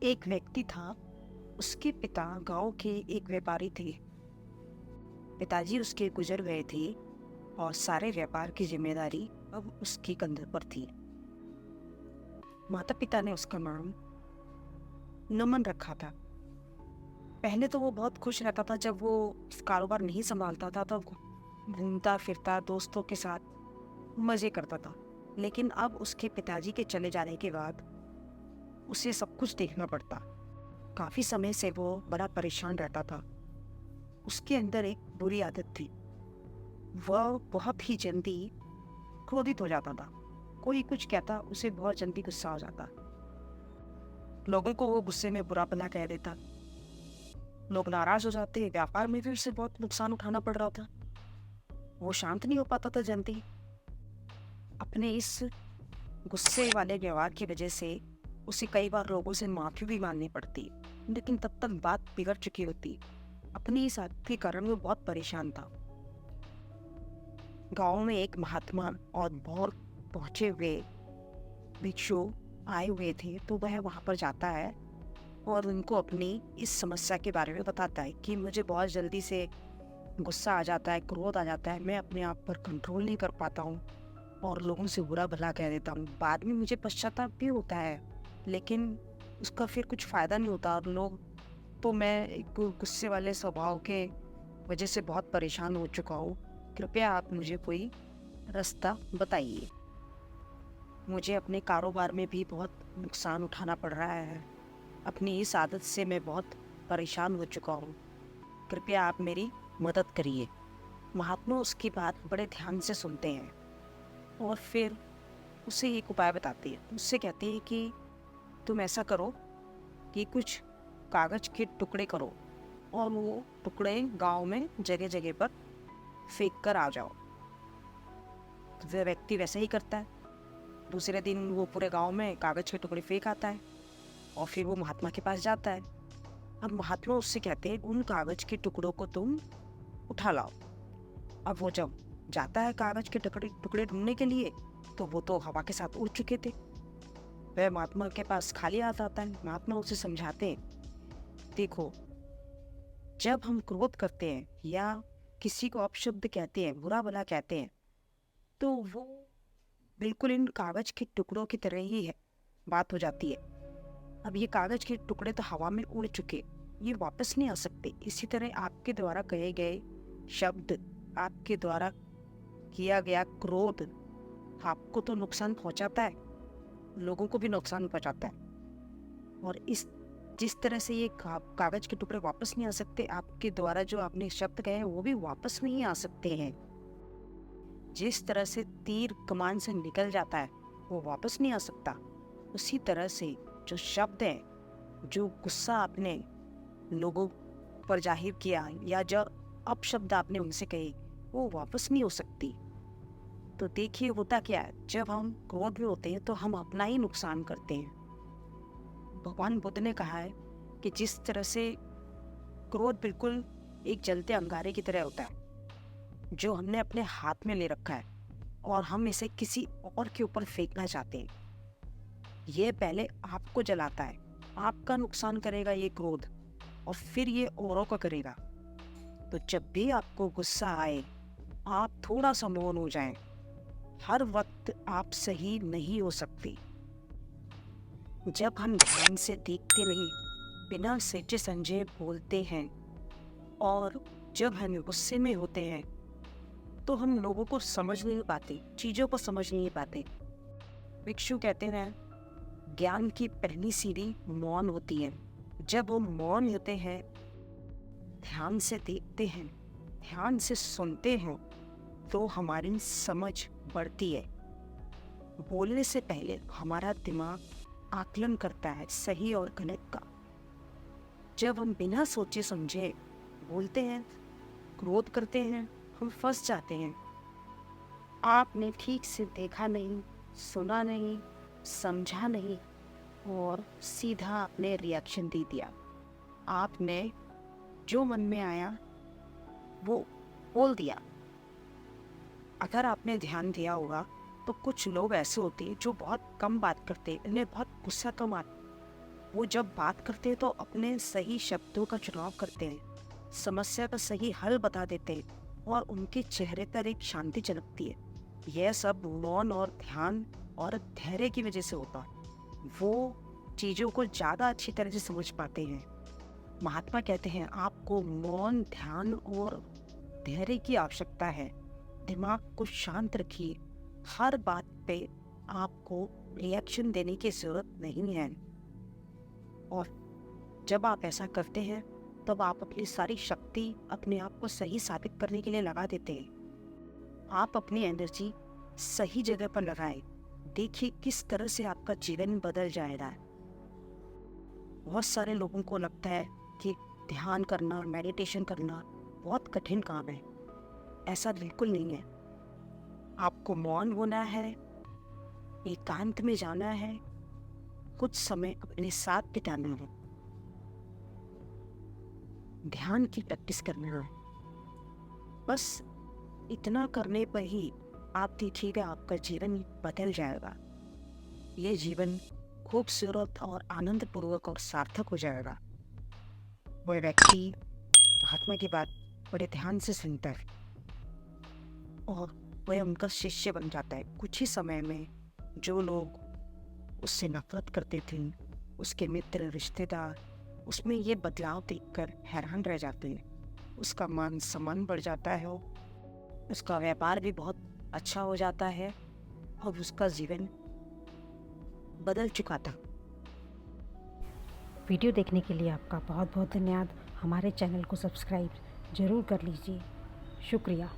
एक व्यक्ति था। उसके पिता गांव के एक व्यापारी थे। पिताजी उसके गुजर गए थे और सारे व्यापार की जिम्मेदारी अब उसके कंधे पर थी। माता पिता ने उसका नाम नमन रखा था। पहले तो वो बहुत खुश रहता था जब वो कारोबार नहीं संभालता था, तो घूमता फिरता दोस्तों के साथ मजे करता था। लेकिन अब उसके पिताजी के चले जाने के बाद उसे सब कुछ देखना पड़ता। काफी समय से वो बड़ा परेशान रहता था। उसके अंदर एक बुरी आदत थी। वह बहुत ही जल्दी क्रोधित हो जाता था। कोई कुछ कहता उसे बहुत जल्दी गुस्सा हो जाता। लोगों को वो गुस्से में बुरा भला कह देता। लोग नाराज हो जाते। व्यापार में भी उसे बहुत नुकसान उठाना पड़ रहा था। वो शांत नहीं हो पाता था जल्दी। अपने इस गुस्से वाले व्यवहार की वजह से उसे कई बार लोगों से माफी भी मांगनी पड़ती, लेकिन तब तक बात बिगड़ चुकी होती। अपनी इस आदत के कारण वो बहुत परेशान था। गांव में एक महात्मा और बहुत पहुंचे हुए भिक्षु आए हुए थे, तो वह वहां पर जाता है और उनको अपनी इस समस्या के बारे में बताता है कि मुझे बहुत जल्दी से गुस्सा आ जाता है, क्रोध आ जाता है, मैं अपने आप पर कंट्रोल नहीं कर पाता हूँ और लोगों से बुरा भला कह देता हूँ। बाद में मुझे पश्चाताप भी होता है, लेकिन उसका फिर कुछ फ़ायदा नहीं होता। और लोग तो मैं एक गुस्से वाले स्वभाव के वजह से बहुत परेशान हो चुका हूँ। कृपया आप मुझे कोई रास्ता बताइए। मुझे अपने कारोबार में भी बहुत नुकसान उठाना पड़ रहा है। अपनी इस आदत से मैं बहुत परेशान हो चुका हूँ। कृपया आप मेरी मदद करिए। महात्मा उसकी बात बड़े ध्यान से सुनते हैं और फिर उसे एक उपाय बताते हैं। उससे कहते हैं कि तुम ऐसा करो कि कुछ कागज के टुकड़े करो और वो टुकड़े गांव में जगह जगह पर फेंक कर आ जाओ। तो वह व्यक्ति वैसे ही करता है। दूसरे दिन वो पूरे गांव में कागज के टुकड़े फेंक आता है और फिर वो महात्मा के पास जाता है। अब महात्मा उससे कहते हैं उन कागज के टुकड़ों को तुम उठा लाओ। अब वो जब जाता है कागज के टुकड़े टुकड़े ढूंढने के लिए, तो वो तो हवा के साथ उड़ चुके थे। वह महात्मा के पास खाली हाथ आता है। महात्मा उसे समझाते हैं, देखो, जब हम क्रोध करते हैं या किसी को अपशब्द कहते हैं, बुरा भला कहते हैं, तो वो बिल्कुल इन कागज के टुकड़ों की तरह ही है, बात हो जाती है। अब ये कागज के टुकड़े तो हवा में उड़ चुके, ये वापस नहीं आ सकते। इसी तरह आपके द्वारा कहे गए शब्द, आपके द्वारा किया गया क्रोध आपको तो नुकसान पहुंचाता है, लोगों को भी नुकसान पहुंचाता है। और इस जिस तरह से ये कागज के टुकड़े वापस नहीं आ सकते, आपके द्वारा जो आपने शब्द कहे हैं वो भी वापस नहीं आ सकते हैं। जिस तरह से तीर कमान से निकल जाता है वो वापस नहीं आ सकता, उसी तरह से जो शब्द है, जो गुस्सा आपने लोगों पर जाहिर किया या जो अपशब्द आपने उनसे कहे, वो वापस नहीं हो सकती। तो देखिए होता क्या है, जब हम क्रोध में होते हैं तो हम अपना ही नुकसान करते हैं। भगवान बुद्ध ने कहा है कि जिस तरह से क्रोध बिल्कुल एक जलते अंगारे की तरह होता है जो हमने अपने हाथ में ले रखा है और हम इसे किसी और के ऊपर फेंकना चाहते हैं। ये पहले आपको जलाता है, आपका नुकसान करेगा ये क्रोध, और फिर ये औरों का करेगा। तो जब भी आपको गुस्सा आए, आप थोड़ा सा मौन हो जाएं। हर वक्त आप सही नहीं हो सकते। जब हम ध्यान से देखते नहीं, बिना सोचे समझे बोलते हैं, और जब हम गुस्से में होते हैं तो हम लोगों को समझ नहीं पाते, चीज़ों को समझ नहीं पाते। भिक्षु कहते हैं ज्ञान की पहली सीढ़ी मौन होती है। जब हम मौन होते हैं, ध्यान से देखते हैं, ध्यान से सुनते हैं, तो हमारी समझ बढ़ती है। बोलने से पहले हमारा दिमाग आकलन करता है सही और गलत का। जब हम बिना सोचे समझे बोलते हैं, क्रोध करते हैं, हम फंस जाते हैं। आपने ठीक से देखा नहीं, सुना नहीं, समझा नहीं और सीधा आपने रिएक्शन दे दिया। आपने जो मन में आया वो बोल दिया। अगर आपने ध्यान दिया होगा तो कुछ लोग ऐसे होते हैं जो बहुत कम बात करते हैं, इन्हें बहुत गुस्सा कम आता, वो जब बात करते हैं तो अपने सही शब्दों का चुनाव करते हैं, समस्या का सही हल बता देते हैं और उनके चेहरे पर एक शांति झलकती है। यह सब मौन और ध्यान और धैर्य की वजह से होता है। वो चीज़ों को ज़्यादा अच्छी तरह से समझ पाते हैं। महात्मा कहते हैं आपको मौन, ध्यान और धैर्य की आवश्यकता है। दिमाग को शांत रखिए। हर बात पे आपको रिएक्शन देने की जरूरत नहीं है। और जब आप ऐसा करते हैं तब आप अपनी सारी शक्ति अपने आप को सही साबित करने के लिए लगा देते हैं। आप अपनी एनर्जी सही जगह पर लगाएं। देखिए किस तरह से आपका जीवन बदल जाएगा। बहुत सारे लोगों को लगता है कि ध्यान करना और मेडिटेशन करना बहुत कठिन काम है। ऐसा बिल्कुल नहीं है। आपको मौन होना है, एकांत में जाना है, कुछ समय अपने साथ बिताना है, ध्यान की प्रैक्टिस करना है। बस इतना करने पर ही आप देखिएगा आपका जीवन बदल जाएगा। ये जीवन खूबसूरत और आनंदपूर्वक और सार्थक हो जाएगा। वह व्यक्ति महात्मा की बात बड़े ध्यान से सुनता है और वह उनका शिष्य बन जाता है। कुछ ही समय में जो लोग उससे नफरत करते थे, उसके मित्र, रिश्तेदार, उसमें ये बदलाव देखकर हैरान रह जाते हैं। उसका मान सम्मान बढ़ जाता है, उसका व्यापार भी बहुत अच्छा हो जाता है और उसका जीवन बदल चुका था। वीडियो देखने के लिए आपका बहुत बहुत धन्यवाद। हमारे चैनल को सब्सक्राइब ज़रूर कर लीजिए। शुक्रिया।